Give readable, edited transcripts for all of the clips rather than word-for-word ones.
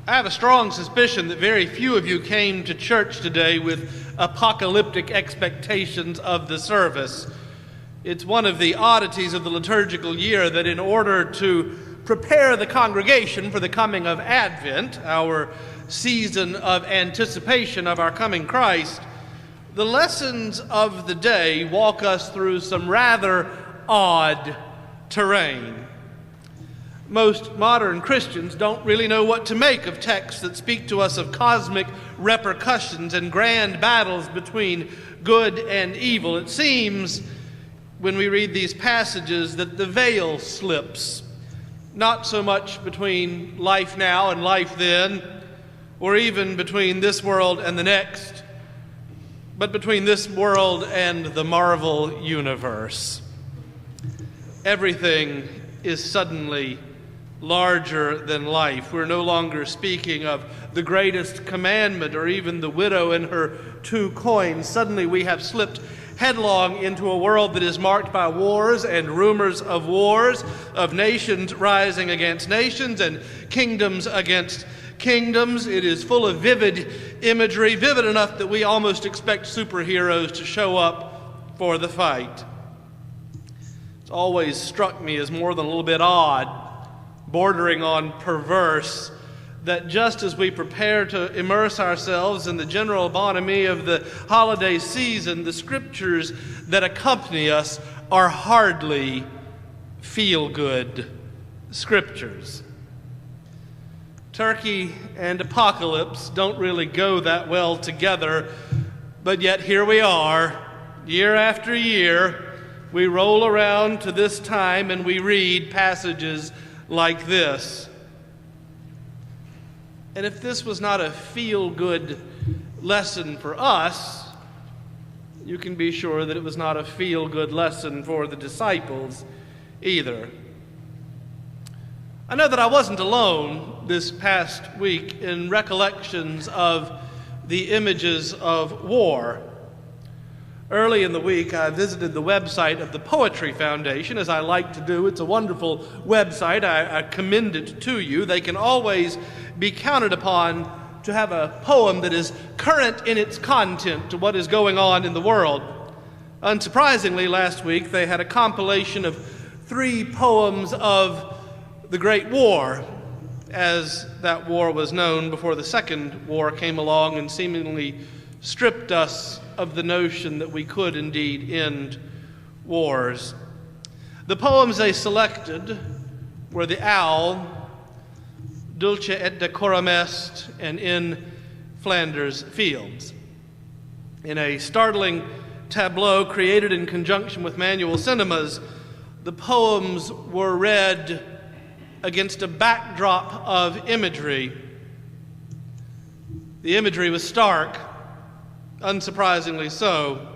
I have a strong suspicion that very few of you came to church today with apocalyptic expectations of the service. It's one of the oddities of the liturgical year that in order to prepare the congregation for the coming of Advent, our season of anticipation of our coming Christ, the lessons of the day walk us through some rather odd terrain. Most modern Christians don't really know what to make of texts that speak to us of cosmic repercussions and grand battles between good and evil. It seems, when we read these passages, that the veil slips, not so much between life now and life then, or even between this world and the next, but between this world and the Marvel universe. Everything is suddenly larger than life. We're no longer speaking of the greatest commandment or even the widow and her 2 coins. Suddenly we have slipped headlong into a world that is marked by wars and rumors of wars, of nations rising against nations and kingdoms against kingdoms. It is full of vivid imagery, vivid enough that we almost expect superheroes to show up for the fight. It's always struck me as more than a little bit odd, bordering on perverse, that just as we prepare to immerse ourselves in the general bonhomie of the holiday season, the scriptures that accompany us are hardly feel-good scriptures. Turkey and apocalypse don't really go that well together, but yet here we are, year after year, we roll around to this time and we read passages like this. And if this was not a feel-good lesson for us, you can be sure that it was not a feel-good lesson for the disciples either. I know that I wasn't alone this past week in recollections of the images of war. Early in the week, I visited the website of the Poetry Foundation, as I like to do. It's a wonderful website. I commend it to you. They can always be counted upon to have a poem that is current in its content to what is going on in the world. Unsurprisingly, last week, they had a compilation of 3 poems of the Great War, as that war was known before the Second War came along and seemingly stripped us of the notion that we could indeed end wars. The poems they selected were The Owl, Dulce et Decorum Est, and In Flanders Fields. In a startling tableau created in conjunction with Manual Cinemas, the poems were read against a backdrop of imagery. The imagery was stark, unsurprisingly so.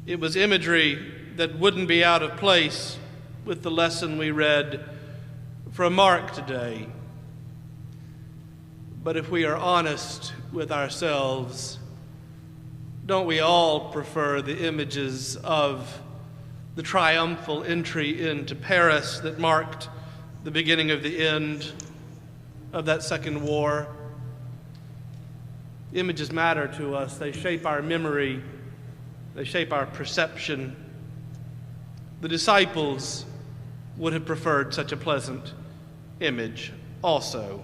It was imagery that wouldn't be out of place with the lesson we read from Mark today. But if we are honest with ourselves, don't we all prefer the images of the triumphal entry into Paris that marked the beginning of the end of that Second War? Images matter to us. They shape our memory. They shape our perception. The disciples would have preferred such a pleasant image also.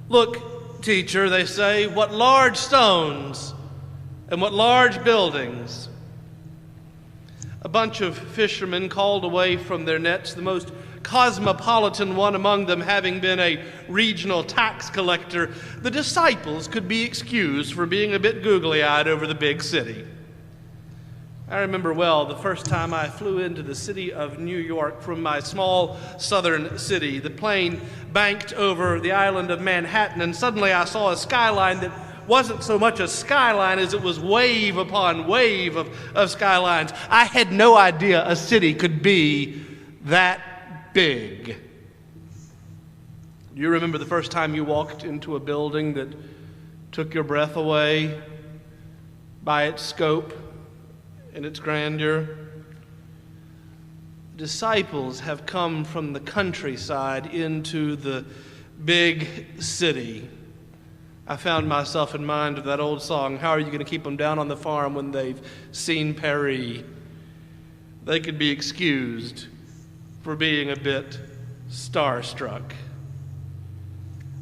Look, teacher, they say, what large stones and what large buildings. A bunch of fishermen called away from their nets, the most cosmopolitan one among them having been a regional tax collector. The disciples could be excused for being a bit googly-eyed over the big city. I remember well the first time I flew into the city of New York from my small southern city. The plane banked over the island of Manhattan, and suddenly I saw a skyline that wasn't so much a skyline as it was wave upon wave of skylines. I had no idea a city could be that big. Do you remember the first time you walked into a building that took your breath away by its scope and its grandeur? Disciples have come from the countryside into the big city. I found myself in mind of that old song, how are you going to keep them down on the farm when they've seen Paris? They could be excused for being a bit starstruck.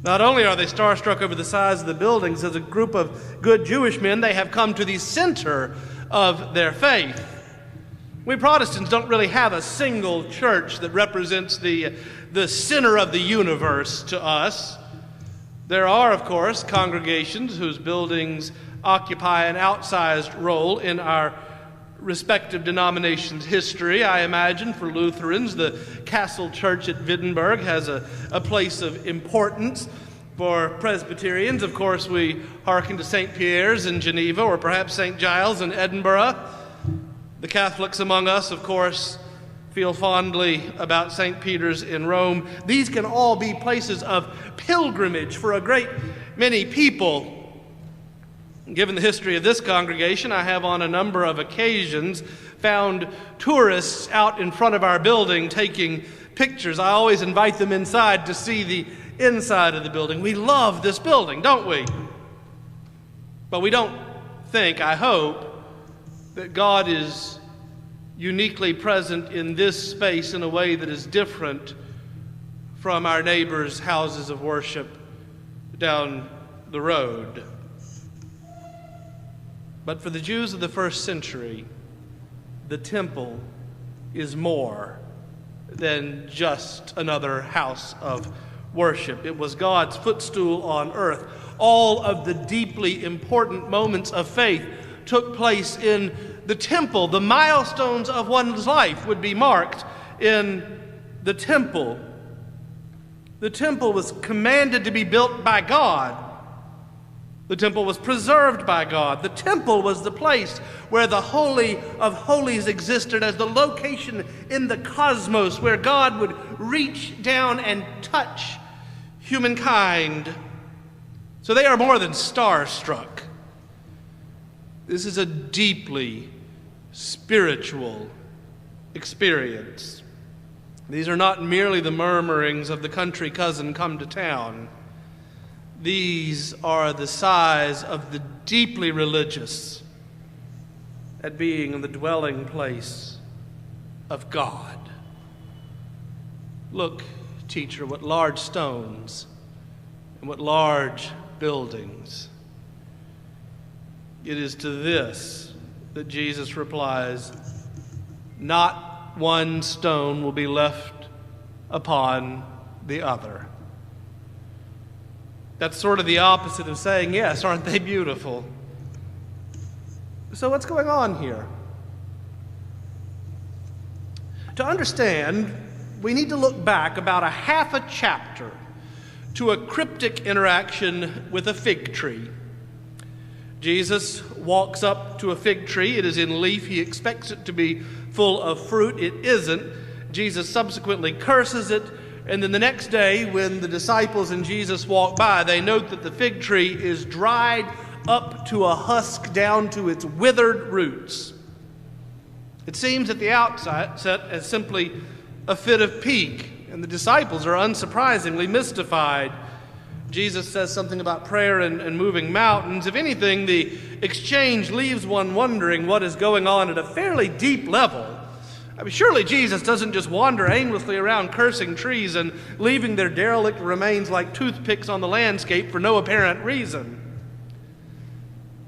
Not only are they starstruck over the size of the buildings, as a group of good Jewish men, they have come to the center of their faith. We Protestants don't really have a single church that represents the center of the universe to us. There are, of course, congregations whose buildings occupy an outsized role in our respective denominations' history. I imagine for Lutherans, the Castle Church at Wittenberg has a place of importance. For Presbyterians, of course, we hearken to St. Pierre's in Geneva, or perhaps St. Giles in Edinburgh. The Catholics among us, of course, feel fondly about St. Peter's in Rome. These can all be places of pilgrimage for a great many people. Given the history of this congregation, I have on a number of occasions found tourists out in front of our building taking pictures. I always invite them inside to see the inside of the building. We love this building, don't we? But we don't think, I hope, that God is uniquely present in this space in a way that is different from our neighbors' houses of worship down the road. But for the Jews of the first century, the temple is more than just another house of worship. It was God's footstool on earth. All of the deeply important moments of faith took place in the temple. The milestones of one's life would be marked in the temple. The temple was commanded to be built by God. The temple was preserved by God. The temple was the place where the Holy of Holies existed as the location in the cosmos where God would reach down and touch humankind. So they are more than starstruck. This is a deeply spiritual experience. These are not merely the murmurings of the country cousin come to town. These are the sighs of the deeply religious at being in the dwelling place of God. Look, teacher, what large stones and what large buildings. It is to this that Jesus replies, not one stone will be left upon the other. That's sort of the opposite of saying, yes, aren't they beautiful? So what's going on here? To understand, we need to look back about a half a chapter to a cryptic interaction with a fig tree. Jesus walks up to a fig tree. It is in leaf. He expects it to be full of fruit. It isn't. Jesus subsequently curses it. And then the next day, when the disciples and Jesus walk by, they note that the fig tree is dried up to a husk down to its withered roots. It seems at the outset as simply a fit of pique, and the disciples are unsurprisingly mystified. Jesus says something about prayer and moving mountains. If anything, the exchange leaves one wondering what is going on at a fairly deep level. I mean, surely Jesus doesn't just wander aimlessly around cursing trees and leaving their derelict remains like toothpicks on the landscape for no apparent reason.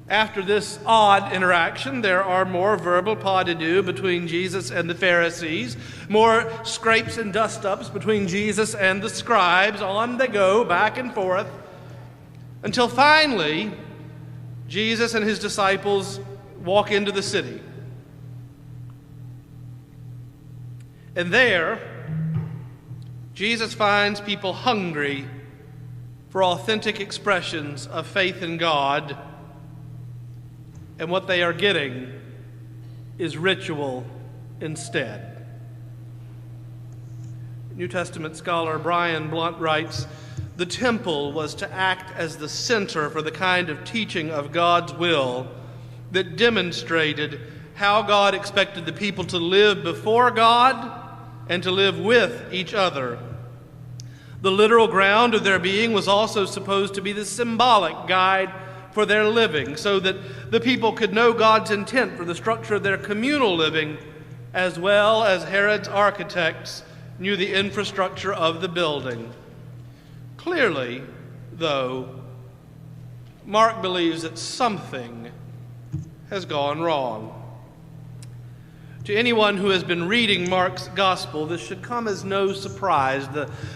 After this odd interaction, there are more verbal pas de deux between Jesus and the Pharisees, more scrapes and dust-ups between Jesus and the scribes. On they go, back and forth, until finally, Jesus and his disciples walk into the city. And there, Jesus finds people hungry for authentic expressions of faith in God, and what they are getting is ritual instead. New Testament scholar Brian Blunt writes, the temple was to act as the center for the kind of teaching of God's will that demonstrated how God expected the people to live before God and to live with each other. The literal ground of their being was also supposed to be the symbolic guide for their living, so that the people could know God's intent for the structure of their communal living, as well as Herod's architects knew the infrastructure of the building. Clearly, though, Mark believes that something has gone wrong. To anyone who has been reading Mark's gospel, this should come as no surprise.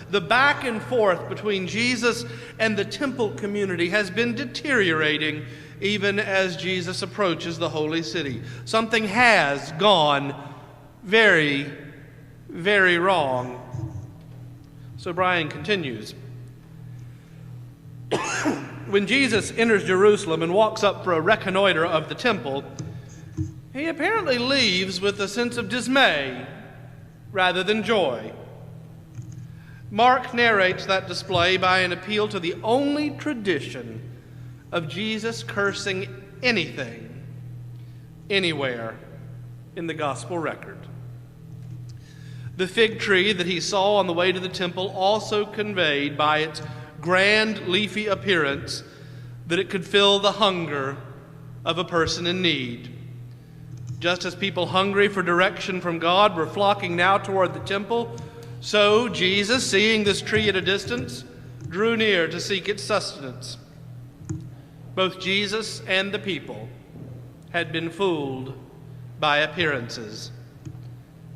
The back and forth between Jesus and the temple community has been deteriorating even as Jesus approaches the holy city. Something has gone very, very wrong. So Brian continues. When Jesus enters Jerusalem and walks up for a reconnoiter of the temple, he apparently leaves with a sense of dismay rather than joy. Mark narrates that display by an appeal to the only tradition of Jesus cursing anything, anywhere in the gospel record. The fig tree that he saw on the way to the temple also conveyed by its grand leafy appearance that it could fill the hunger of a person in need. Just as people hungry for direction from God were flocking now toward the temple, so Jesus, seeing this tree at a distance, drew near to seek its sustenance. Both Jesus and the people had been fooled by appearances.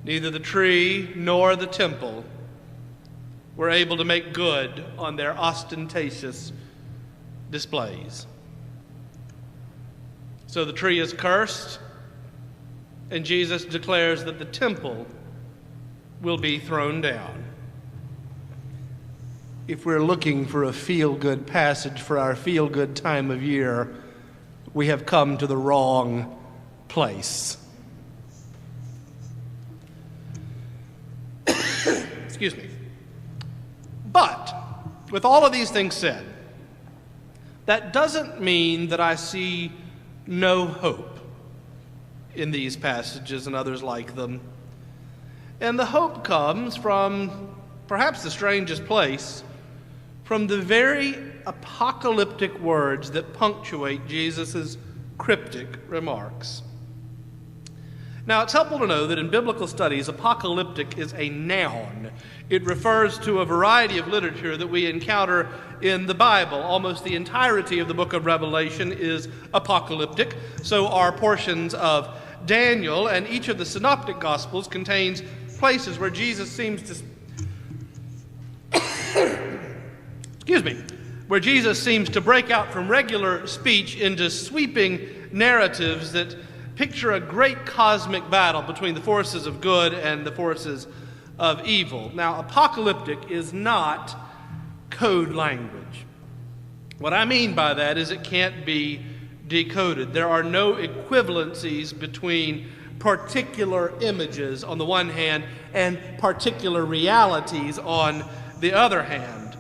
Neither the tree nor the temple were able to make good on their ostentatious displays. So the tree is cursed, and Jesus declares that the temple will be thrown down. If we're looking for a feel-good passage for our feel-good time of year, we have come to the wrong place. Excuse me. But, with all of these things said, that doesn't mean that I see no hope in these passages and others like them. And the hope comes from perhaps the strangest place, from the very apocalyptic words that punctuate Jesus' cryptic remarks. Now, it's helpful to know that in biblical studies, apocalyptic is a noun. It refers to a variety of literature that we encounter in the Bible. Almost the entirety of the book of Revelation is apocalyptic. So are portions of Daniel, and each of the synoptic gospels contains places where Jesus seems to break out from regular speech into sweeping narratives that picture a great cosmic battle between the forces of good and the forces of evil. Now, apocalyptic is not code language. What I mean by that is it can't be decoded. There are no equivalencies between particular images on the one hand and particular realities on the other hand.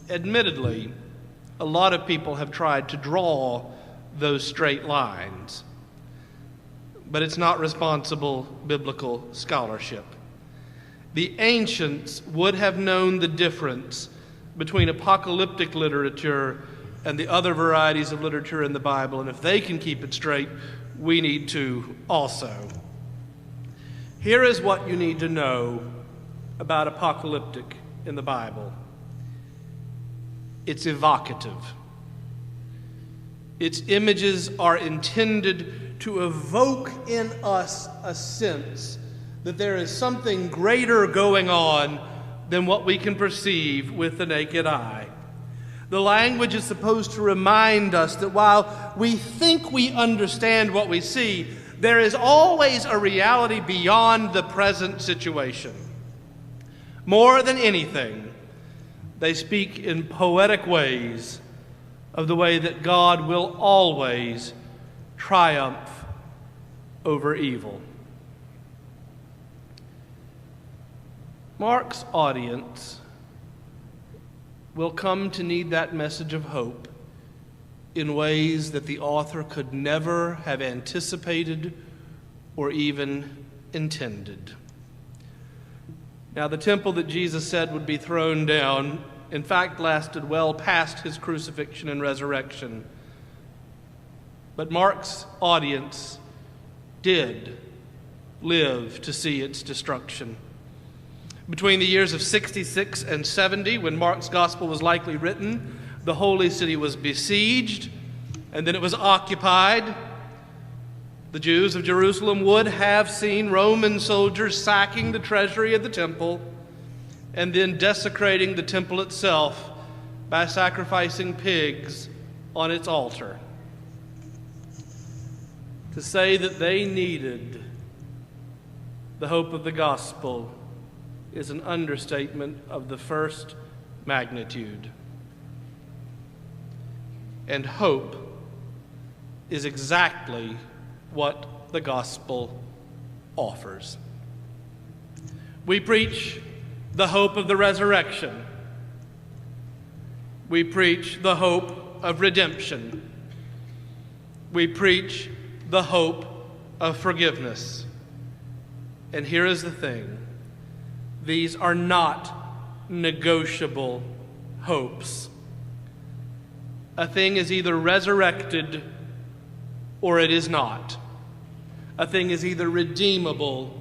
Admittedly, a lot of people have tried to draw those straight lines, but it's not responsible biblical scholarship. The ancients would have known the difference between apocalyptic literature and the other varieties of literature in the Bible, and if they can keep it straight, we need to also. Here is what you need to know about apocalyptic in the Bible. It's evocative. Its images are intended to evoke in us a sense that there is something greater going on than what we can perceive with the naked eye. The language is supposed to remind us that while we think we understand what we see, there is always a reality beyond the present situation. More than anything, they speak in poetic ways of the way that God will always triumph over evil. Mark's audience will come to need that message of hope in ways that the author could never have anticipated or even intended. Now, the temple that Jesus said would be thrown down, in fact, lasted well past his crucifixion and resurrection. But Mark's audience did live to see its destruction. Between the years of 66 and 70, when Mark's gospel was likely written, the holy city was besieged, and then it was occupied. The Jews of Jerusalem would have seen Roman soldiers sacking the treasury of the temple and then desecrating the temple itself by sacrificing pigs on its altar. To say that they needed the hope of the gospel is an understatement of the first magnitude. And hope is exactly what the gospel offers. We preach the hope of the resurrection. We preach the hope of redemption. We preach the hope of forgiveness. And here is the thing. These are not negotiable hopes. A thing is either resurrected or it is not. A thing is either redeemable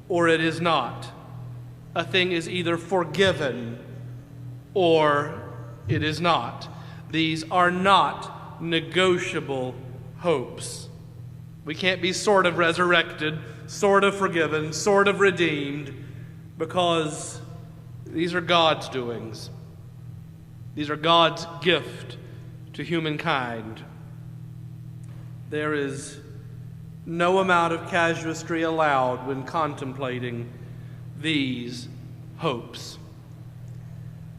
or it is not. A thing is either forgiven or it is not. These are not negotiable hopes. We can't be sort of resurrected, sort of forgiven, sort of redeemed, because these are God's doings. These are God's gift to humankind. There is no amount of casuistry allowed when contemplating these hopes.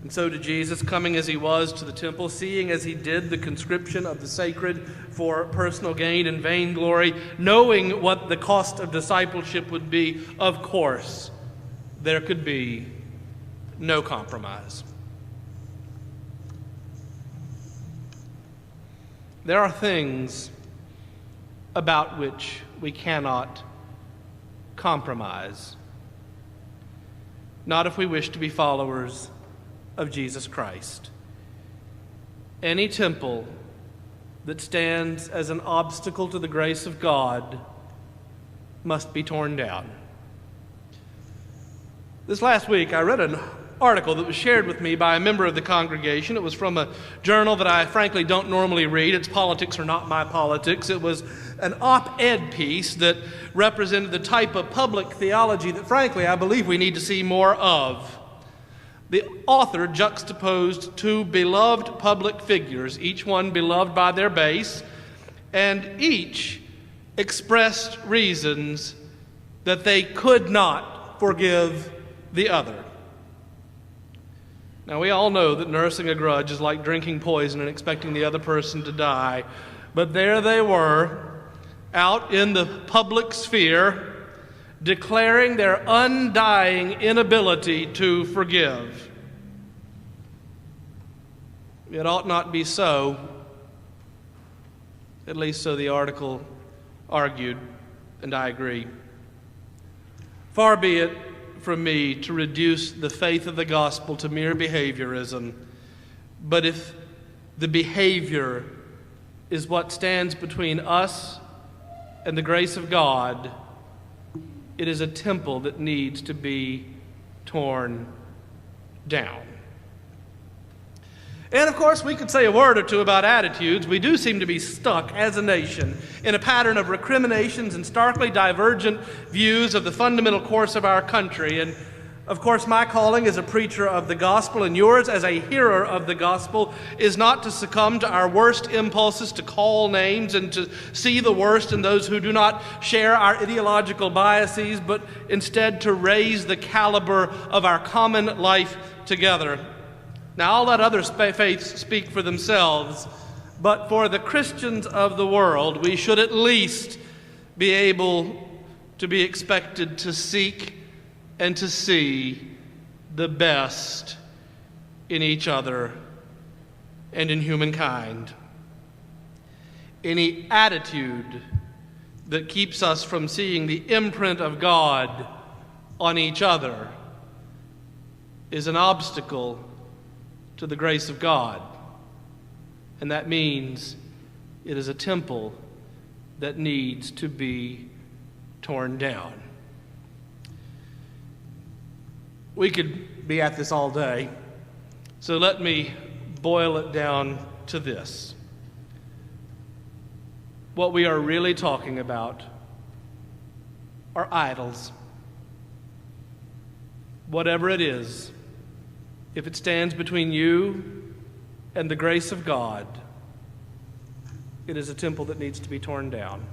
And so to Jesus, coming as he was to the temple, seeing as he did the conscription of the sacred for personal gain and vainglory, knowing what the cost of discipleship would be, of course, there could be no compromise. There are things about which we cannot compromise, not if we wish to be followers of Jesus Christ. Any temple that stands as an obstacle to the grace of God must be torn down. This last week, I read an article that was shared with me by a member of the congregation. It was from a journal that I frankly don't normally read. Its politics are not my politics. It was an op-ed piece that represented the type of public theology that frankly I believe we need to see more of. The author juxtaposed two beloved public figures, each one beloved by their base, and each expressed reasons that they could not forgive the other. Now, we all know that nursing a grudge is like drinking poison and expecting the other person to die, but there they were, out in the public sphere, declaring their undying inability to forgive. It ought not be so, at least so the article argued, and I agree. Far be it from me to reduce the faith of the gospel to mere behaviorism, but if the behavior is what stands between us and the grace of God, it is a temple that needs to be torn down. And of course, we could say a word or two about attitudes. We do seem to be stuck as a nation in a pattern of recriminations and starkly divergent views of the fundamental course of our country. And of course, my calling as a preacher of the gospel and yours as a hearer of the gospel is not to succumb to our worst impulses to call names and to see the worst in those who do not share our ideological biases, but instead to raise the caliber of our common life together. Now, I'll let other faiths speak for themselves, but for the Christians of the world, we should at least be able to be expected to seek and to see the best in each other and in humankind. Any attitude that keeps us from seeing the imprint of God on each other is an obstacle to the grace of God. And that means it is a temple that needs to be torn down. We could be at this all day, so let me boil it down to this. What we are really talking about are idols. Whatever it is, if it stands between you and the grace of God, it is a temple that needs to be torn down.